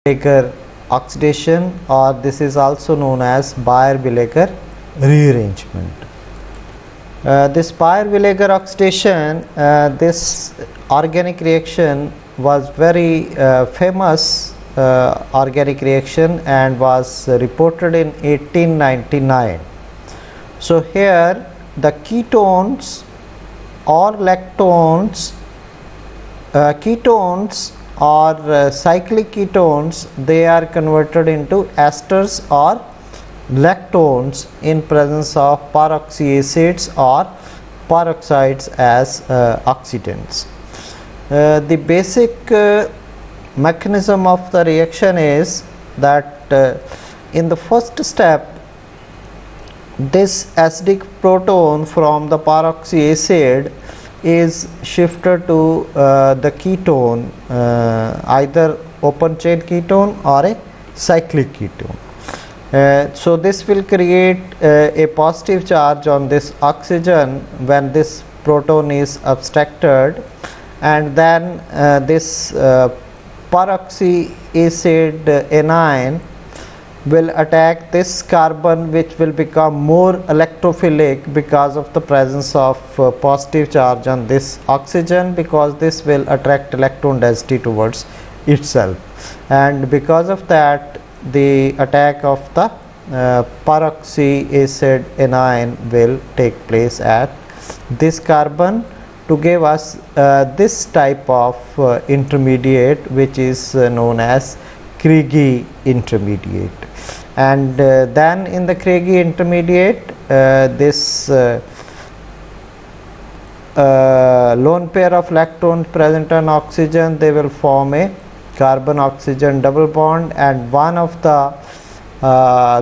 Baeyer-Villiger oxidation, or this is also known as Baeyer-Villiger rearrangement. This Baeyer-Villiger oxidation, this organic reaction was very famous organic reaction and was reported in 1899. So here the ketones or lactones, ketones or cyclic ketones, they are converted into esters or lactones in presence of peroxyacids or peroxides as oxidants. The basic mechanism of the reaction is that in the first step, this acidic proton from the peroxyacid is shifted to the ketone, either open chain ketone or a cyclic ketone. So this will create a positive charge on this oxygen when this proton is abstracted, and then this peroxyacid anion will attack this carbon, which will become more electrophilic because of the presence of positive charge on this oxygen, because this will attract electron density towards itself, and because of that the attack of the peroxyacid anion will take place at this carbon to give us this type of intermediate, which is known as Criegee intermediate. And then in the Criegee intermediate, this lone pair of lactones present on oxygen, they will form a carbon oxygen double bond, and one of the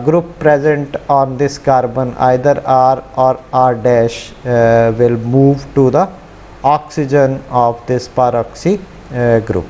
group present on this carbon, either R or R dash, will move to the oxygen of this peroxy group,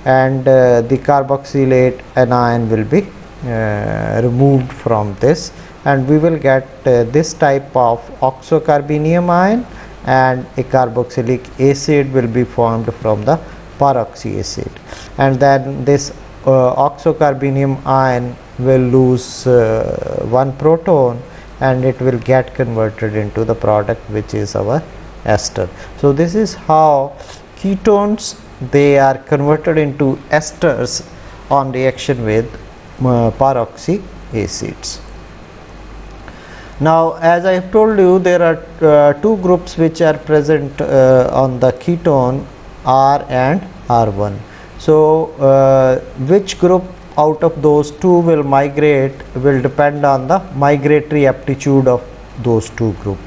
and the carboxylate anion will be removed from this, and we will get this type of oxocarbenium ion, and a carboxylic acid will be formed from the peroxyacid, and then this oxocarbenium ion will lose one proton, and it will get converted into the product, which is our ester. So this is how ketones, they are converted into esters on reaction with peroxyacids. Now, as I have told you, there are two groups which are present on the ketone, R and R1. So which group out of those two will migrate will depend on the migratory aptitude of those two groups.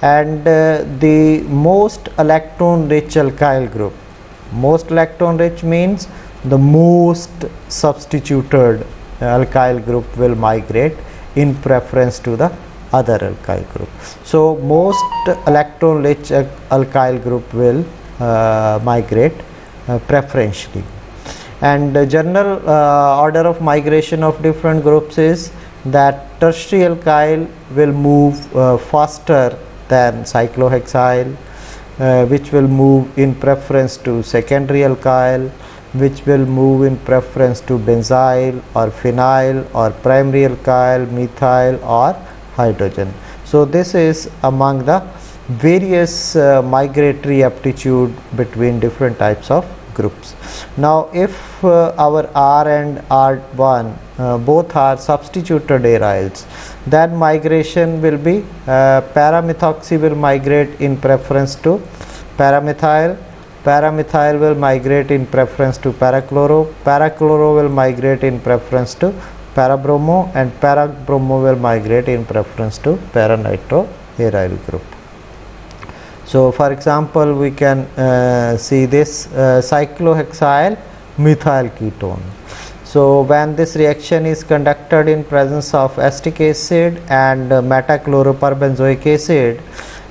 And the most electron rich alkyl group, most electron rich means the most substituted alkyl group will migrate in preference to the other alkyl group. So most electron rich alkyl group will migrate preferentially, and the general order of migration of different groups is that tertiary alkyl will move faster than cyclohexyl, which will move in preference to secondary alkyl, which will move in preference to benzyl or phenyl, or primary alkyl, methyl or hydrogen. So this is among the various migratory aptitude between different types of groups. Now if our R and R1 both are substituted aryls, then migration will be paramethoxy will migrate in preference to paramethyl, paramethyl will migrate in preference to parachloro, parachloro will migrate in preference to parabromo, and parabromo will migrate in preference to paranitro-aryl group. So for example, we can see this cyclohexyl methyl ketone. So when this reaction is conducted in presence of acetic acid and m-chloroperbenzoic acid,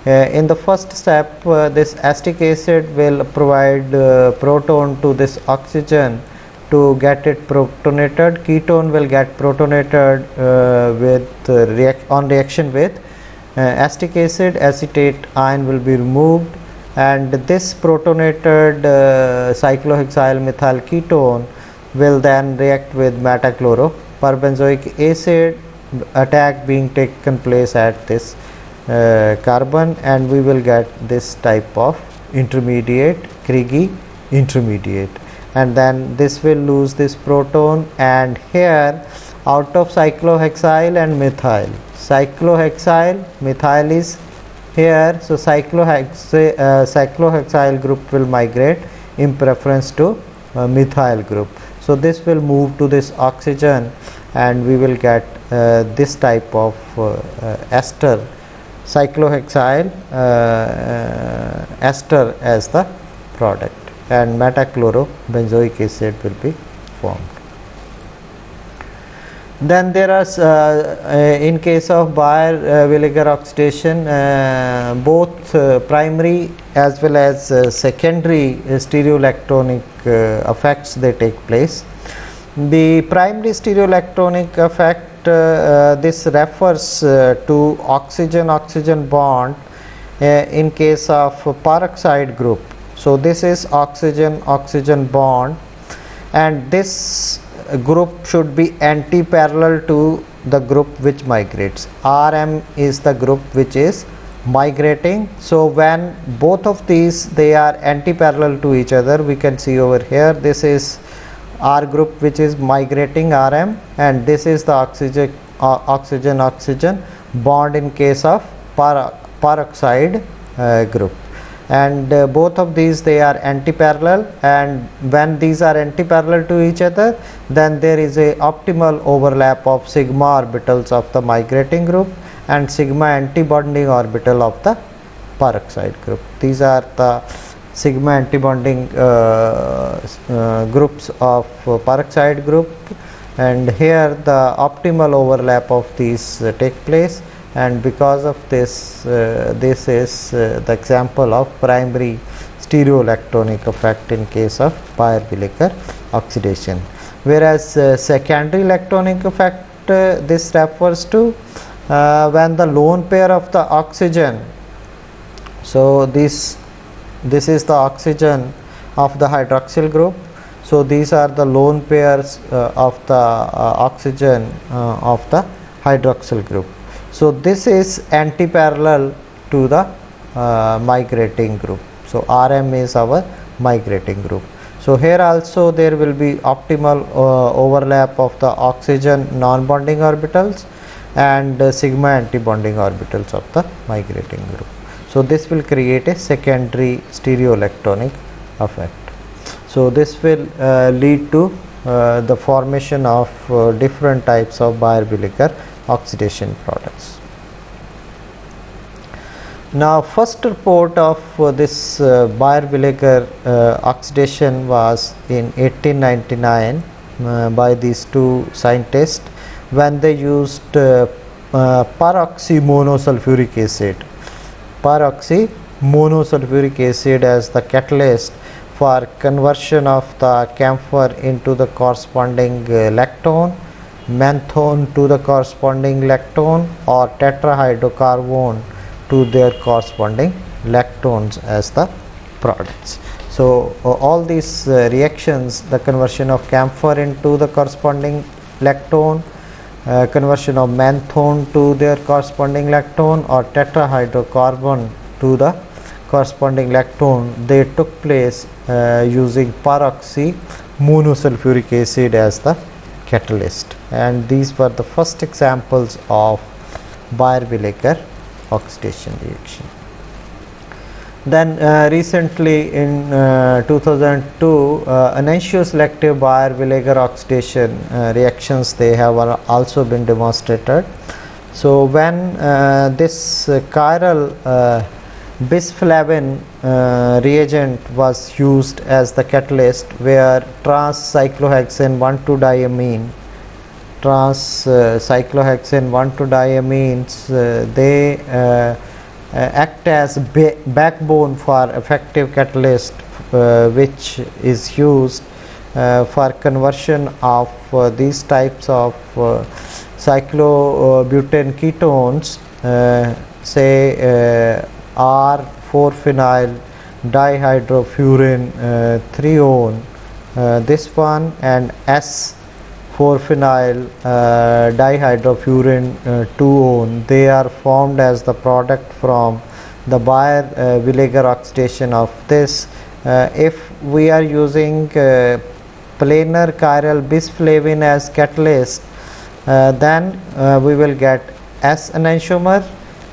in the first step this acetic acid will provide proton to this oxygen to get it protonated. Ketone will get protonated on reaction with acetic acid, acetate ion will be removed, and this protonated cyclohexyl methyl ketone will then react with m-chloroperbenzoic acid, attack being taken place at this carbon, and we will get this type of intermediate, Criegee intermediate, and then this will lose this proton, and here out of cyclohexyl and methyl, methyl is here, so cyclohexyl group will migrate in preference to methyl group. So this will move to this oxygen, and we will get this type of ester, cyclohexyl ester as the product, and m-chlorobenzoic acid will be formed. Then there are in case of Baeyer-Villiger oxidation, both primary as well as secondary stereolactonic effects they take place. The primary stereolactonic effect, this refers to oxygen-oxygen bond in case of peroxide group. So this is oxygen-oxygen bond, and this group should be anti-parallel to the group which migrates. Rm is the group which is migrating. So when both of these, they are anti-parallel to each other, we can see over here, this is R group which is migrating Rm, and this is the oxygen-oxygen bond in case of peroxide group, and both of these, they are anti-parallel, and when these are anti-parallel to each other, then there is a optimal overlap of sigma orbitals of the migrating group and sigma anti-bonding orbital of the peroxide group. These are the sigma anti-bonding groups of peroxide group, and here the optimal overlap of these take place, and because of this, this is the example of primary stereolactonic effect in case of Baeyer-Villiger oxidation. Whereas secondary lactonic effect, this refers to when the lone pair of the oxygen, so this is the oxygen of the hydroxyl group, so these are the lone pairs of the oxygen of the hydroxyl group. So this is anti-parallel to the migrating group. So Rm is our migrating group. So here also there will be optimal overlap of the oxygen non-bonding orbitals and sigma anti-bonding orbitals of the migrating group. So this will create a secondary stereolactonic effect. So this will lead to the formation of different types of Baeyer-Villiger oxidation products. Now first report of this Baeyer-Villiger oxidation was in 1899 by these two scientists, when they used peroxymonosulfuric acid as the catalyst for conversion of the camphor into the corresponding lactone, menthone to the corresponding lactone, or tetrahydrocarbon to their corresponding lactones as the products. So all these reactions, the conversion of camphor into the corresponding lactone, conversion of menthone to their corresponding lactone, or tetrahydrocarbon to the corresponding lactone, they took place using peroxymonosulfuric acid as the catalyst, and these were the first examples of Baeyer-Villiger oxidation reaction. Then recently in 2002, enantioselective Baeyer-Villiger oxidation reactions, they have also been demonstrated. So when this chiral bisflavin reagent was used as the catalyst, where trans-cyclohexane 1,2-diamine, trans-cyclohexane 1,2-diamines, they act as backbone for effective catalyst, which is used for conversion of these types of cyclobutane ketones, say R4-phenyl dihydrofuran 3-one this one, and S4-phenyl dihydrofuran 2-one, they are formed as the product from the Baeyer-Villiger oxidation of this. If we are using planar chiral bisflavin as catalyst, then we will get S enantiomer,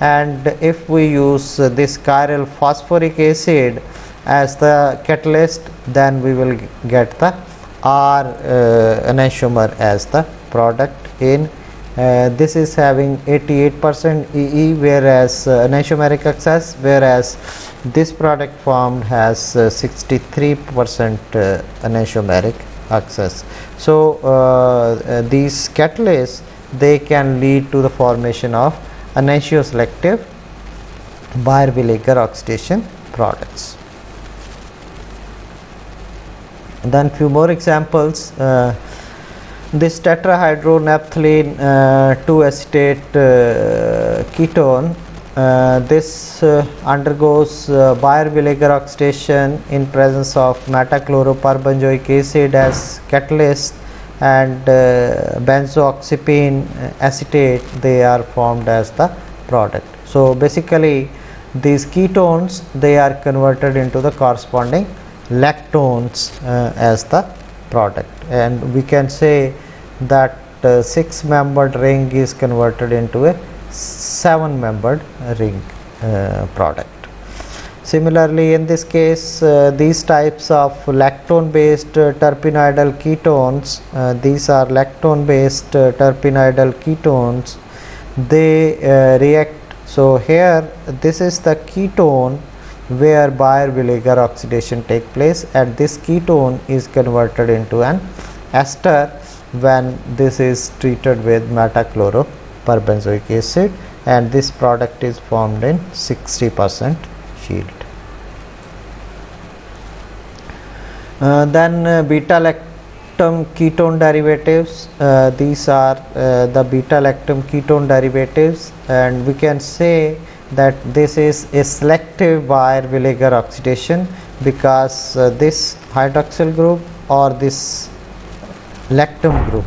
and if we use this chiral phosphoric acid as the catalyst, then we will get the R enantiomer as the product. In this is having 88% EE, whereas enantiomeric excess, whereas this product formed has 63% enantiomeric excess. So these catalysts, they can lead to the formation of enantioselective Baeyer-Villiger oxidation products. Then few more examples. This tetrahydronaphthalene 2-acetate ketone, this undergoes Baeyer-Villiger oxidation in presence of m-chloroperbenzoic acid as catalyst, and benzoxipene acetate, they are formed as the product. So basically these ketones, they are converted into the corresponding lactones as the product, and we can say that 6-membered ring is converted into a 7-membered ring product. Similarly, in this case, these types of lactone based terpenoidal ketones, these are lactone based terpenoidal ketones, they react. So here this is the ketone where Baeyer-Villiger oxidation take place, and this ketone is converted into an ester when this is treated with m-chloroperbenzoic acid, and this product is formed in 60% yield. Then beta lactam ketone derivatives, these are the beta lactam ketone derivatives, and we can say that this is a selective Baeyer-Villiger oxidation, because this hydroxyl group or this lactam group,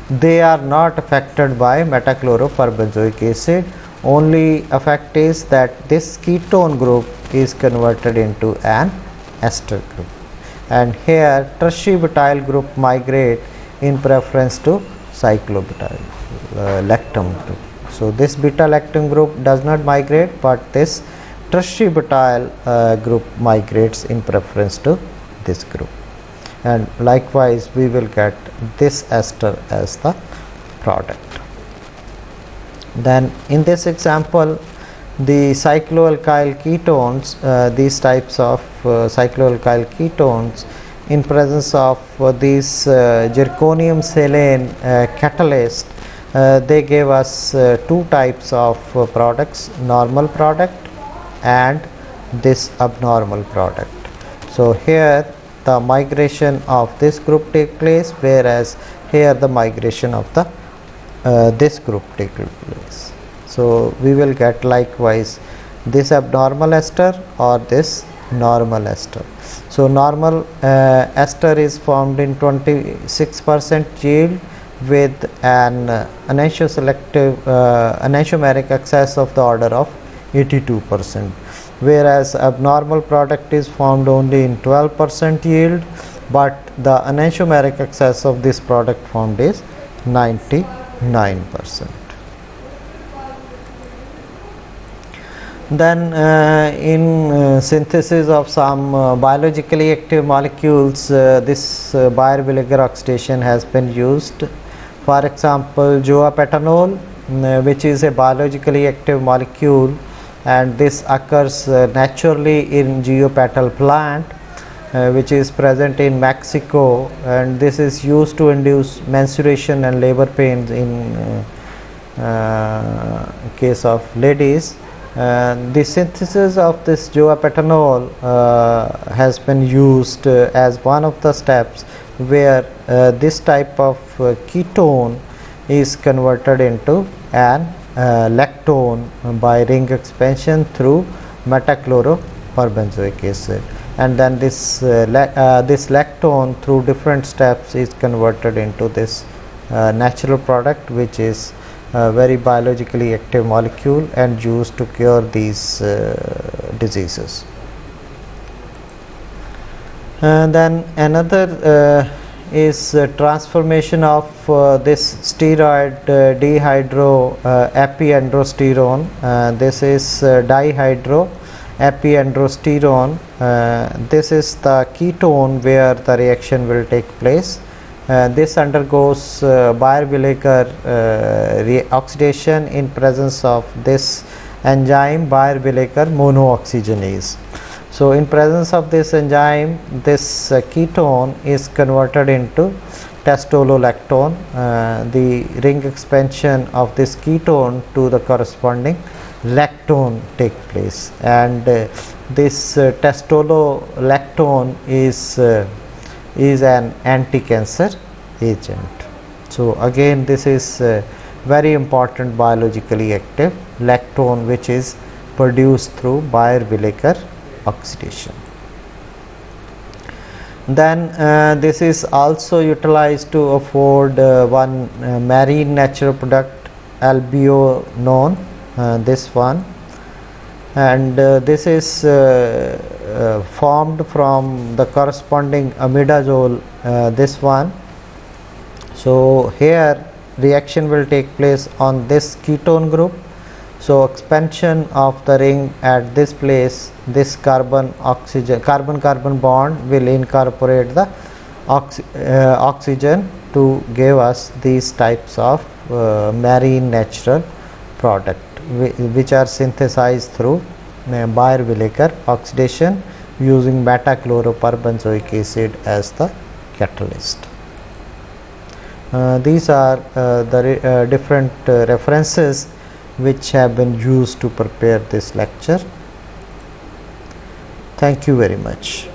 they are not affected by m-chloroperbenzoic acid. Only effect is that this ketone group is converted into an ester group, and here tertiary butyl group migrate in preference to cyclobutyl lactam group. So this beta lactam group does not migrate, but this tertiary butyl group migrates in preference to this group, and likewise we will get this ester as the product. Then in this example, the cycloalkyl ketones, these types of cycloalkyl ketones in presence of these zirconium selene catalyst, they gave us two types of products, normal product and this abnormal product. So here the migration of this group take place, whereas here the migration of the this group take place. So we will get likewise this abnormal ester or this normal ester. So normal ester is formed in 26% yield with an enantioselective enantiomeric excess of the order of 82%, whereas abnormal product is formed only in 12% yield, but the enantiomeric excess of this product formed is 99%. Then in synthesis of some biologically active molecules, this Baeyer-Villiger oxidation has been used. For example, joapetanol, which is a biologically active molecule, and this occurs naturally in geopetal plant, which is present in Mexico, and this is used to induce menstruation and labor pains in case of ladies. The synthesis of this joapetanol has been used as one of the steps where this type of ketone is converted into an lactone by ring expansion through m-chloroperbenzoic acid. and then this lactone through different steps is converted into this natural product, which is very biologically active molecule and used to cure these diseases. And then another is transformation of this steroid dihydroepiandrosterone. This is dihydroepiandrosterone. This is the ketone where the reaction will take place. This undergoes Baeyer-Villiger oxidation in presence of this enzyme Baeyer-Villiger monooxygenase. So in presence of this enzyme, this ketone is converted into testololactone. The ring expansion of this ketone to the corresponding lactone take place, and this testololactone is an anti-cancer agent. So again, this is very important biologically active lactone, which is produced through Baeyer-Villiger oxidation. Then this is also utilized to afford one marine natural product, albionone, this one, and this is formed from the corresponding imidazole, this one. So here reaction will take place on this ketone group. So expansion of the ring at this place, this carbon carbon bond will incorporate the oxygen to give us these types of marine natural product, which are synthesized through Baeyer-Villiger oxidation using beta-chloroperbenzoic acid as the catalyst. These are the different references which have been used to prepare this lecture. Thank you very much.